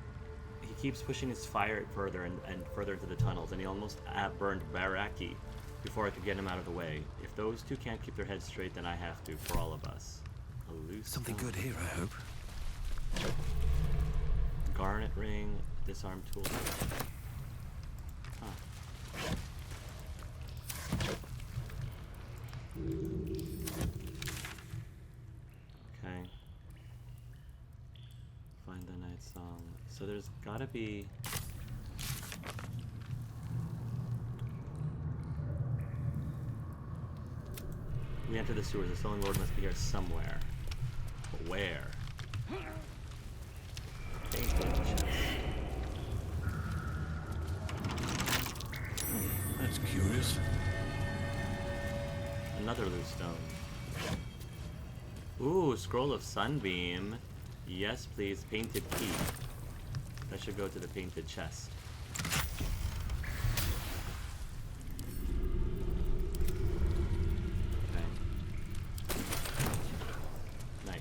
[SPEAKER 2] He keeps pushing his fire further and further into the tunnels, and he almost burned Baraki before I could get him out of the way. If those two can't keep their heads straight, then I have to, for all of us. A loose
[SPEAKER 13] Something
[SPEAKER 2] stone.
[SPEAKER 13] good here, I hope.
[SPEAKER 2] Garnet ring, disarm tool. Huh. Okay. Find the night song. So there's gotta be... We enter the sewers. The Stolen Lord must be here somewhere. But where?
[SPEAKER 3] That's curious.
[SPEAKER 2] Another loose stone. Ooh, scroll of sunbeam. Yes, please. Painted key. That should go to the painted chest. Okay. Nice.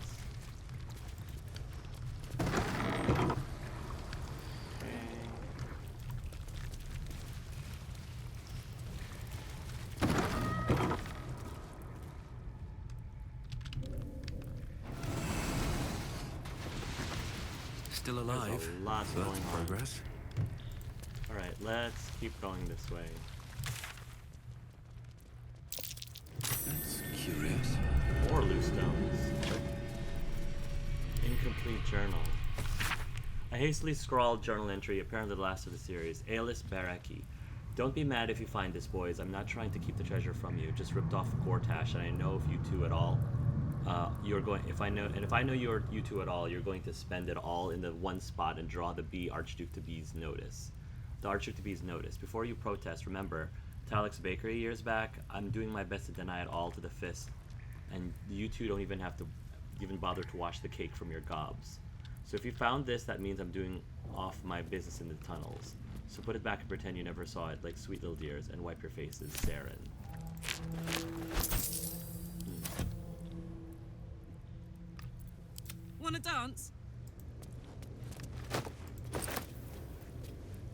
[SPEAKER 13] Still alive.
[SPEAKER 2] There's a lot
[SPEAKER 13] That's
[SPEAKER 2] going on.
[SPEAKER 13] progress.
[SPEAKER 2] Alright, let's keep going this way.
[SPEAKER 13] That's curious.
[SPEAKER 2] More loose stones. Incomplete journal. A hastily scrawled journal entry, apparently the last of the series. Aeolus Baraki. Don't be mad if you find this, boys. I'm not trying to keep the treasure from you. Just ripped off Gortash, and I know if you two at all. You're going. If I know you two at all, you're going to spend it all in the one spot and draw the Archduke to Be's notice. The Archduke to Be's notice. Before you protest, remember Talik's Bakery years back. I'm doing my best to deny it all to the fist, and you two don't even have to bother to wash the cake from your gobs. So if you found this, that means I'm doing off my business in the tunnels. So put it back and pretend you never saw it, like sweet little dears, and wipe your faces, Saren.
[SPEAKER 1] Wanna dance?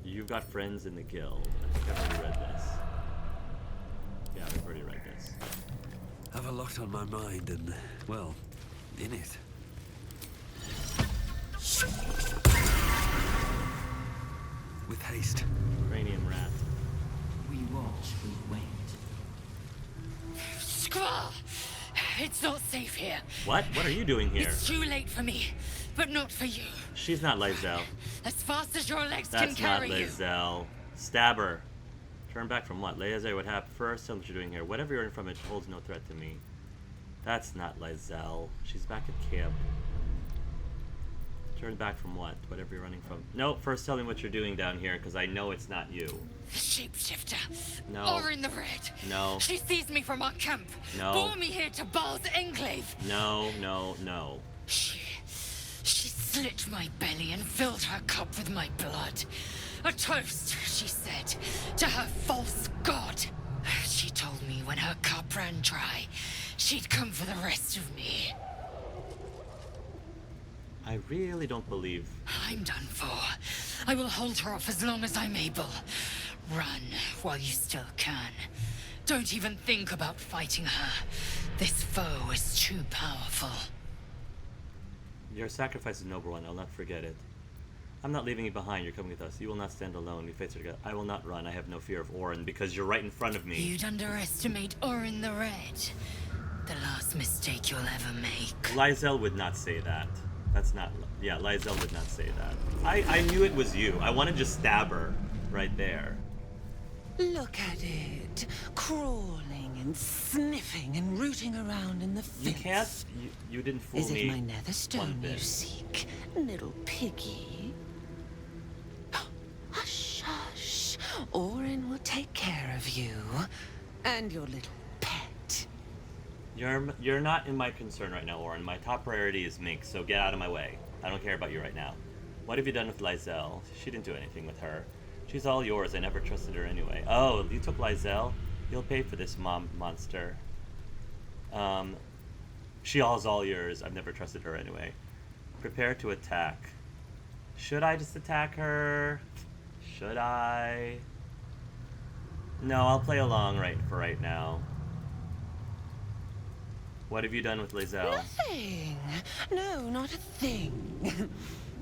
[SPEAKER 2] You've got friends in the guild. I think I've already read this. Yeah, I've already read this.
[SPEAKER 13] Have a lot on my mind and, well, in it. With haste.
[SPEAKER 2] Cranium rat.
[SPEAKER 19] We watch, we wait.
[SPEAKER 20] Squall! It's not safe here.
[SPEAKER 2] What? What are you doing here?
[SPEAKER 20] It's too late for me, but not for you.
[SPEAKER 2] She's not Lae'zel.
[SPEAKER 20] As fast as your legs
[SPEAKER 2] That's
[SPEAKER 20] can carry
[SPEAKER 2] not
[SPEAKER 20] you.
[SPEAKER 2] Lae'zel. Stab her. Turn back from what? Lae'zel would have first. Tell me what you're doing here. Whatever you're in from, it holds no threat to me. That's not Lae'zel. She's back at camp. Turn back from what? Whatever you're running from. No, first tell me what you're doing down here, because I know it's not you.
[SPEAKER 20] Shapeshifter.
[SPEAKER 2] No.
[SPEAKER 20] Or in the red.
[SPEAKER 2] No.
[SPEAKER 20] She seized me from our camp.
[SPEAKER 2] No.
[SPEAKER 20] Bore me here to Baal's enclave.
[SPEAKER 2] No, no, no.
[SPEAKER 20] She slit my belly and filled her cup with my blood. A toast, she said, to her false god. She told me when her cup ran dry, she'd come for the rest of me.
[SPEAKER 2] I really don't believe.
[SPEAKER 20] I'm done for. I will hold her off as long as I'm able. Run while you still can. Don't even think about fighting her. This foe is too powerful.
[SPEAKER 2] Your sacrifice is a noble one. I'll not forget it. I'm not leaving you behind. You're coming with us. You will not stand alone. We face her together. I will not run. I have no fear of Orin because you're right in front of me.
[SPEAKER 20] You'd underestimate Orin the Red. The last mistake you'll ever make.
[SPEAKER 2] Lae'zel would not say that. That's not... Yeah, Lae'zel would not say that. I knew it was you. I want to just stab her right there.
[SPEAKER 21] Look at it. Crawling and sniffing and rooting around in the fence.
[SPEAKER 2] You can't... You didn't fool
[SPEAKER 21] Is
[SPEAKER 2] me.
[SPEAKER 21] it my nether stone
[SPEAKER 2] one bit.
[SPEAKER 21] you seek, little piggy? Hush, hush. Orin will take care of you. And your little pet.
[SPEAKER 2] You're not in my concern right now, Orin. My top priority is Minsc, so get out of my way. I don't care about you right now. What have you done with Lae'zel? She didn't do anything with her. She's all yours. I never trusted her anyway. Oh, you took Lae'zel? You'll pay for this, monster. She is all yours. I've never trusted her anyway. Prepare to attack. Should I just attack her? Should I? No, I'll play along for right now. What have you done with Lae'zel?
[SPEAKER 21] Nothing. No, not a thing.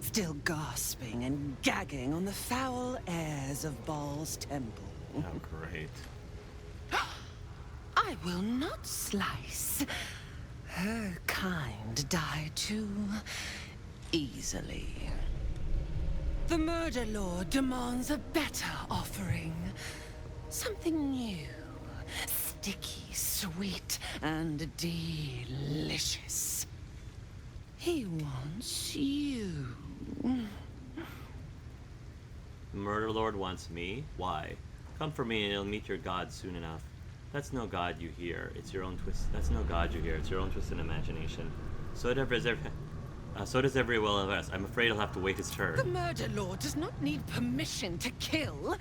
[SPEAKER 21] Still gasping and gagging on the foul airs of Baal's temple.
[SPEAKER 2] Oh, great.
[SPEAKER 21] I will not slice. Her kind die too easily. The Murder Lord demands a better offering. Something new. Sticky, sweet, and delicious. He wants you.
[SPEAKER 2] The Murder Lord wants me? Why? Come for me and you'll meet your god soon enough. That's no god you hear. It's your own twist. That's no god you hear. It's your own twisted imagination. So does every will of us. I'm afraid I'll have to wait his turn.
[SPEAKER 21] The Murder Lord does not need permission to kill.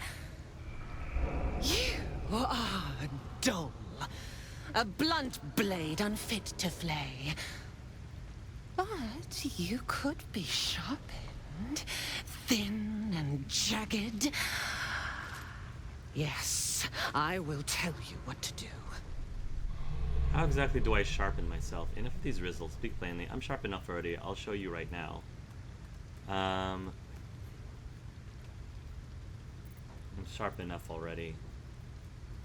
[SPEAKER 21] You are dull. A blunt blade unfit to flay. But you could be sharpened, thin and jagged. Yes, I will tell you what to do.
[SPEAKER 2] How exactly do I sharpen myself? Enough of these rizzles. Speak plainly. I'm sharp enough already. I'll show you right now. I'm sharp enough already.